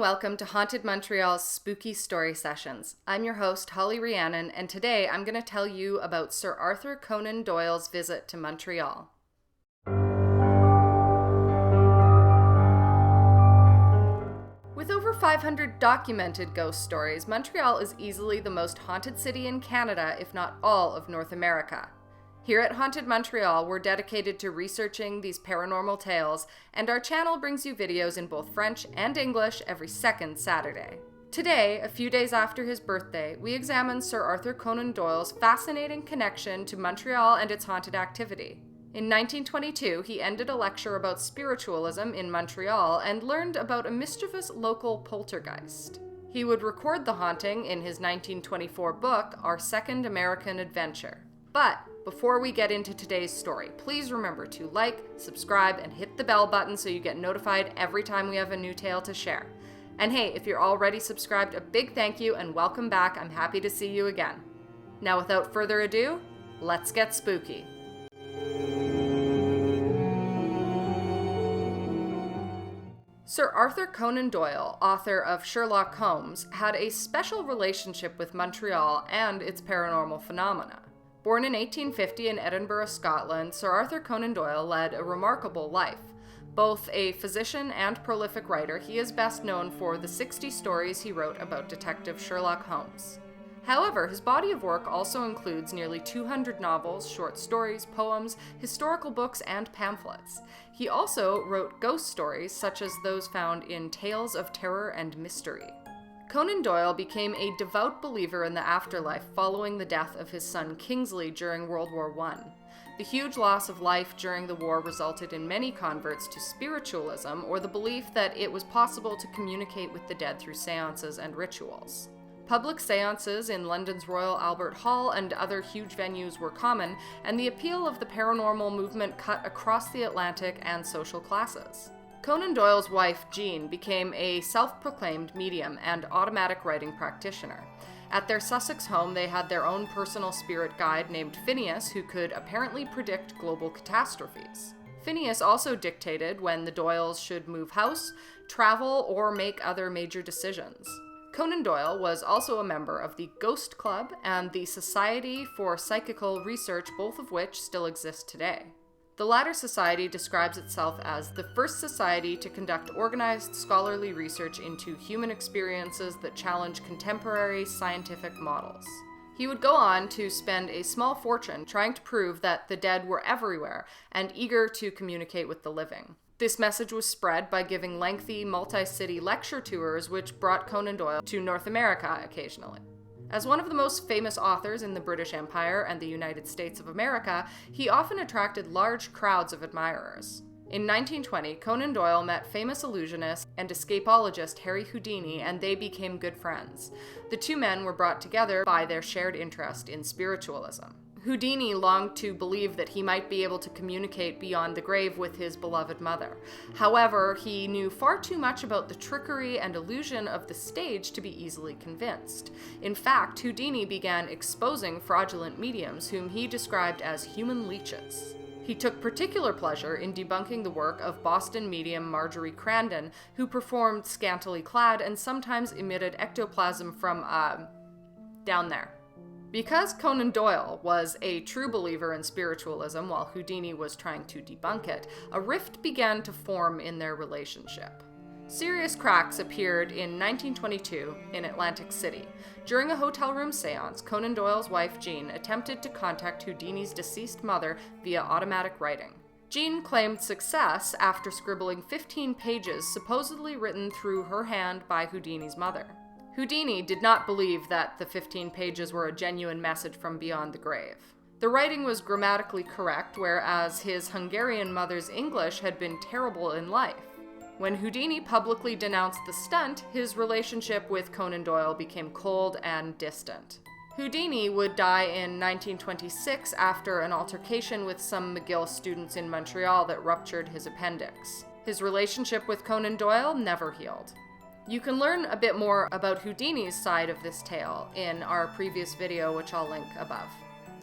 welcome to Haunted Montreal's Spooky Story Sessions. I'm your host, Holly Rhiannon, and today I'm going to tell you about Sir Arthur Conan Doyle's visit to Montreal. With over 500 documented ghost stories, Montreal is easily the most haunted city in Canada, if not all of North America. Here at Haunted Montreal, we're dedicated to researching these paranormal tales, and our channel brings you videos in both French and English every second Saturday. Today, a few days after his birthday, we examine Sir Arthur Conan Doyle's fascinating connection to Montreal and its haunted activity. In 1922, he ended a lecture about spiritualism in Montreal and learned about a mischievous local poltergeist. He would record the haunting in his 1924 book, Our Second American Adventure. But before we get into today's story, please remember to like, subscribe, and hit the bell button so you get notified every time we have a new tale to share. And hey, if you're already subscribed, a big thank you and welcome back. I'm happy to see you again. Now, without further ado, let's get spooky. Sir Arthur Conan Doyle, author of Sherlock Holmes, had a special relationship with Montreal and its paranormal phenomena. Born in 1850 in Edinburgh, Scotland, Sir Arthur Conan Doyle led a remarkable life. Both a physician and prolific writer, he is best known for the 60 stories he wrote about Detective Sherlock Holmes. However, his body of work also includes nearly 200 novels, short stories, poems, historical books, and pamphlets. He also wrote ghost stories, such as those found in Tales of Terror and Mystery. Conan Doyle became a devout believer in the afterlife following the death of his son Kingsley during World War I. The huge loss of life during the war resulted in many converts to spiritualism, or the belief that it was possible to communicate with the dead through seances and rituals. Public seances in London's Royal Albert Hall and other huge venues were common, and the appeal of the paranormal movement cut across the Atlantic and social classes. Conan Doyle's wife, Jean, became a self-proclaimed medium and automatic writing practitioner. At their Sussex home, they had their own personal spirit guide named Phineas, who could apparently predict global catastrophes. Phineas also dictated when the Doyles should move house, travel, or make other major decisions. Conan Doyle was also a member of the Ghost Club and the Society for Psychical Research, both of which still exist today. The latter society describes itself as the first society to conduct organized scholarly research into human experiences that challenge contemporary scientific models. He would go on to spend a small fortune trying to prove that the dead were everywhere and eager to communicate with the living. This message was spread by giving lengthy multi-city lecture tours, which brought Conan Doyle to North America occasionally. As one of the most famous authors in the British Empire and the United States of America, he often attracted large crowds of admirers. In 1920, Conan Doyle met famous illusionist and escapologist Harry Houdini, and they became good friends. The two men were brought together by their shared interest in spiritualism. Houdini longed to believe that he might be able to communicate beyond the grave with his beloved mother. However, he knew far too much about the trickery and illusion of the stage to be easily convinced. In fact, Houdini began exposing fraudulent mediums whom he described as human leeches. He took particular pleasure in debunking the work of Boston medium Marjorie Crandon, who performed scantily clad and sometimes emitted ectoplasm from, down there. Because Conan Doyle was a true believer in spiritualism while Houdini was trying to debunk it, a rift began to form in their relationship. Serious cracks appeared in 1922 in Atlantic City. During a hotel room seance, Conan Doyle's wife Jean attempted to contact Houdini's deceased mother via automatic writing. Jean claimed success after scribbling 15 pages supposedly written through her hand by Houdini's mother. Houdini did not believe that the 15 pages were a genuine message from beyond the grave. The writing was grammatically correct, whereas his Hungarian mother's English had been terrible in life. When Houdini publicly denounced the stunt, his relationship with Conan Doyle became cold and distant. Houdini would die in 1926 after an altercation with some McGill students in Montreal that ruptured his appendix. His relationship with Conan Doyle never healed. You can learn a bit more about Houdini's side of this tale in our previous video, which I'll link above.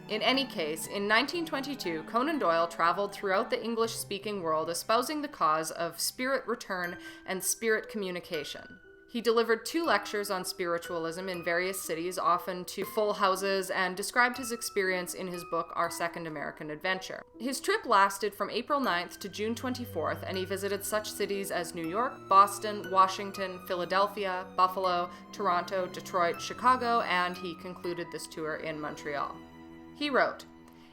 In any case, in 1922, Conan Doyle traveled throughout the English-speaking world espousing the cause of spirit return and spirit communication. He delivered 2 lectures on spiritualism in various cities, often to full houses, and described his experience in his book, Our Second American Adventure. His trip lasted from April 9th to June 24th, and he visited such cities as New York, Boston, Washington, Philadelphia, Buffalo, Toronto, Detroit, Chicago, and he concluded this tour in Montreal. He wrote,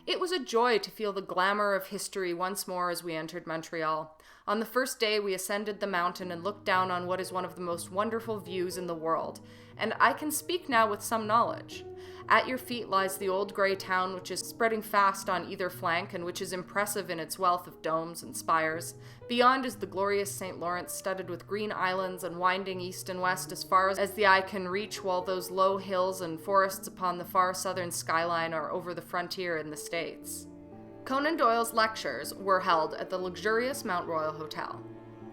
"It was a joy to feel the glamour of history once more as we entered Montreal. On the first day, we ascended the mountain and looked down on what is one of the most wonderful views in the world, and I can speak now with some knowledge. At your feet lies the old gray town, which is spreading fast on either flank and which is impressive in its wealth of domes and spires. Beyond is the glorious St. Lawrence, studded with green islands and winding east and west as far as the eye can reach, while those low hills and forests upon the far southern skyline are over the frontier in the States." Conan Doyle's lectures were held at the luxurious Mount Royal Hotel.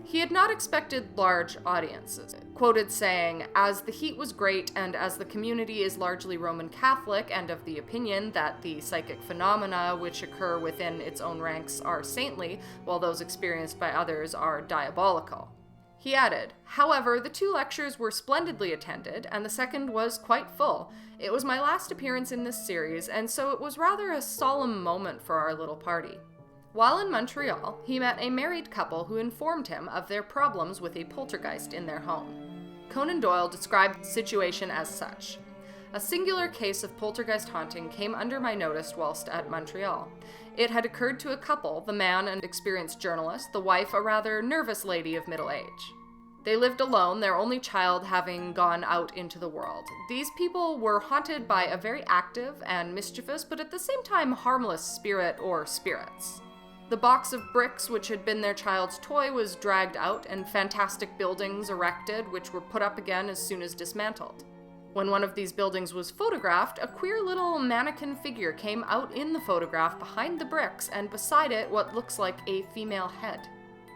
He had not expected large audiences, quoted saying, "As the heat was great and as the community is largely Roman Catholic and of the opinion that the psychic phenomena which occur within its own ranks are saintly, while those experienced by others are diabolical." He added, "However, the 2 lectures were splendidly attended, and the second was quite full. It was my last appearance in this series, and so it was rather a solemn moment for our little party." While in Montreal, he met a married couple who informed him of their problems with a poltergeist in their home. Conan Doyle described the situation as such. "A singular case of poltergeist haunting came under my notice whilst at Montreal. It had occurred to a couple, the man an experienced journalist, the wife a rather nervous lady of middle age. They lived alone, their only child having gone out into the world. These people were haunted by a very active and mischievous, but at the same time harmless spirit or spirits. The box of bricks which had been their child's toy was dragged out, and fantastic buildings erected, which were put up again as soon as dismantled. When one of these buildings was photographed, a queer little mannequin figure came out in the photograph behind the bricks, and beside it what looks like a female head.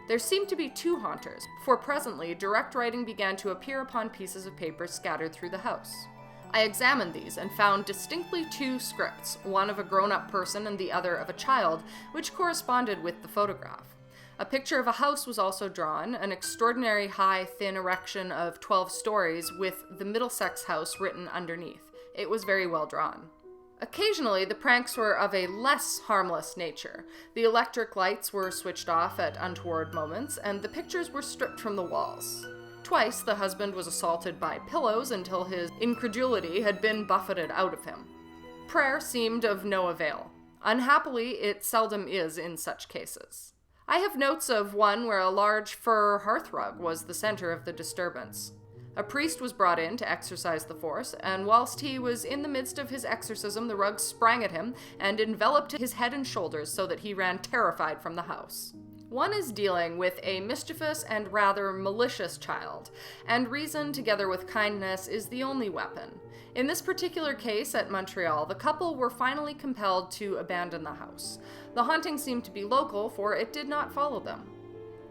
There seemed to be 2 haunters, for presently direct writing began to appear upon pieces of paper scattered through the house. I examined these and found distinctly 2 scripts, one of a grown-up person and the other of a child, which corresponded with the photograph. A picture of a house was also drawn, an extraordinary high, thin erection of 12 stories with the Middlesex House written underneath. It was very well drawn. Occasionally, the pranks were of a less harmless nature. The electric lights were switched off at untoward moments, and the pictures were stripped from the walls. Twice, the husband was assaulted by pillows until his incredulity had been buffeted out of him. Prayer seemed of no avail. Unhappily, it seldom is in such cases. I have notes of one where a large fur hearthrug was the center of the disturbance. A priest was brought in to exorcise the force, and whilst he was in the midst of his exorcism, the rug sprang at him and enveloped his head and shoulders so that he ran terrified from the house. One is dealing with a mischievous and rather malicious child, and reason together with kindness is the only weapon. In this particular case at Montreal, the couple were finally compelled to abandon the house. The haunting seemed to be local, for it did not follow them.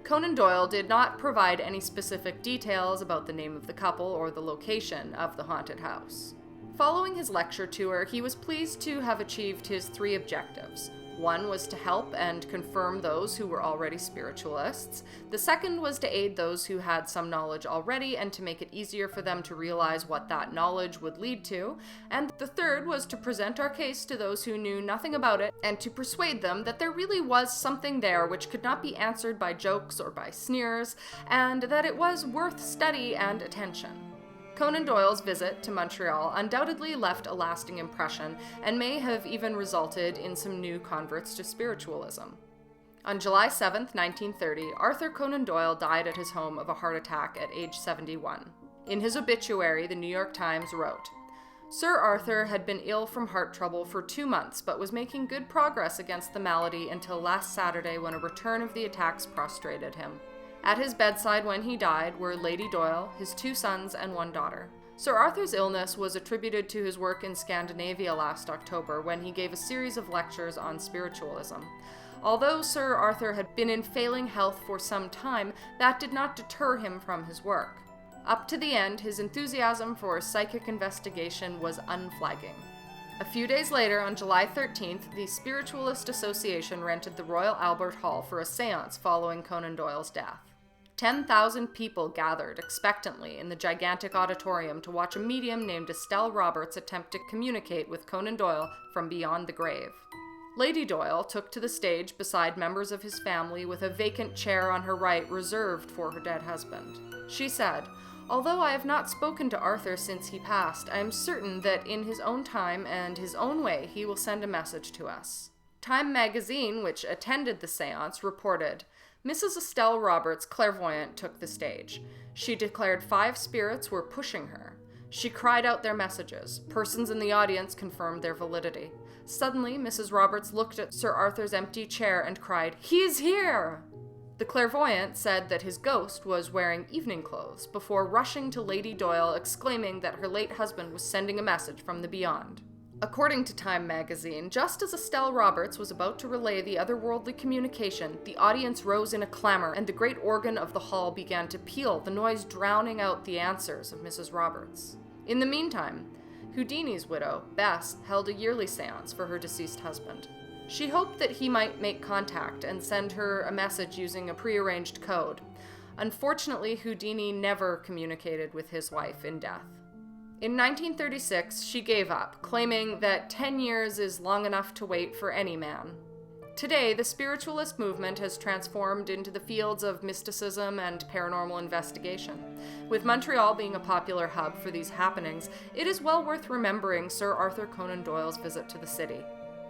Conan Doyle did not provide any specific details about the name of the couple or the location of the haunted house. Following his lecture tour, he was pleased to have achieved his 3 objectives. One was to help and confirm those who were already spiritualists. The second was to aid those who had some knowledge already and to make it easier for them to realize what that knowledge would lead to. And the third was to present our case to those who knew nothing about it and to persuade them that there really was something there which could not be answered by jokes or by sneers, and that it was worth study and attention. Conan Doyle's visit to Montreal undoubtedly left a lasting impression and may have even resulted in some new converts to spiritualism. On July 7, 1930, Arthur Conan Doyle died at his home of a heart attack at age 71. In his obituary, the New York Times wrote, "Sir Arthur had been ill from heart trouble for 2 months, but was making good progress against the malady until last Saturday when a return of the attacks prostrated him. At his bedside when he died were Lady Doyle, his 2 sons, and 1 daughter. Sir Arthur's illness was attributed to his work in Scandinavia last October when he gave a series of lectures on spiritualism. Although Sir Arthur had been in failing health for some time, that did not deter him from his work. Up to the end, his enthusiasm for psychic investigation was unflagging." A few days later, on July 13th, the Spiritualist Association rented the Royal Albert Hall for a séance following Conan Doyle's death. 10,000 people gathered expectantly in the gigantic auditorium to watch a medium named Estelle Roberts attempt to communicate with Conan Doyle from beyond the grave. Lady Doyle took to the stage beside members of his family with a vacant chair on her right reserved for her dead husband. She said, "Although I have not spoken to Arthur since he passed, I am certain that in his own time and his own way he will send a message to us." Time magazine, which attended the seance, reported, Mrs. Estelle Roberts, clairvoyant, took the stage. She declared 5 spirits were pushing her. She cried out their messages. Persons in the audience confirmed their validity. Suddenly, Mrs. Roberts looked at Sir Arthur's empty chair and cried, "He is here!" The clairvoyant said that his ghost was wearing evening clothes before rushing to Lady Doyle, exclaiming that her late husband was sending a message from the beyond. According to Time magazine, just as Estelle Roberts was about to relay the otherworldly communication, the audience rose in a clamor and the great organ of the hall began to peal, the noise drowning out the answers of Mrs. Roberts. In the meantime, Houdini's widow, Bess, held a yearly seance for her deceased husband. She hoped that he might make contact and send her a message using a prearranged code. Unfortunately, Houdini never communicated with his wife in death. In 1936, she gave up, claiming that 10 years is long enough to wait for any man. Today, the spiritualist movement has transformed into the fields of mysticism and paranormal investigation. With Montreal being a popular hub for these happenings, it is well worth remembering Sir Arthur Conan Doyle's visit to the city.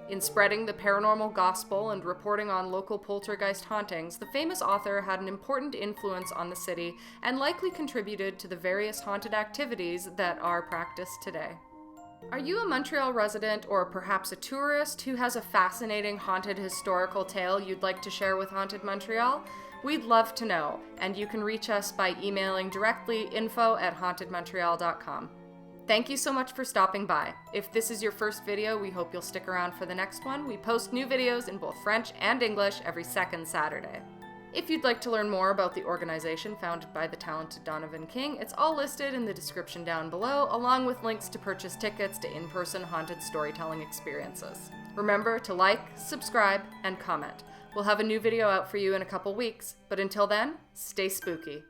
In spreading the paranormal gospel and reporting on local poltergeist hauntings, the famous author had an important influence on the city and likely contributed to the various haunted activities that are practiced today. Are you a Montreal resident or perhaps a tourist who has a fascinating haunted historical tale you'd like to share with Haunted Montreal? We'd love to know, and you can reach us by emailing directly info@hauntedmontreal.com. Thank you so much for stopping by. If this is your first video, we hope you'll stick around for the next one. We post new videos in both French and English every second Saturday. If you'd like to learn more about the organization founded by the talented Donovan King, it's all listed in the description down below, along with links to purchase tickets to in-person haunted storytelling experiences. Remember to like, subscribe, and comment. We'll have a new video out for you in a couple weeks, but until then, stay spooky.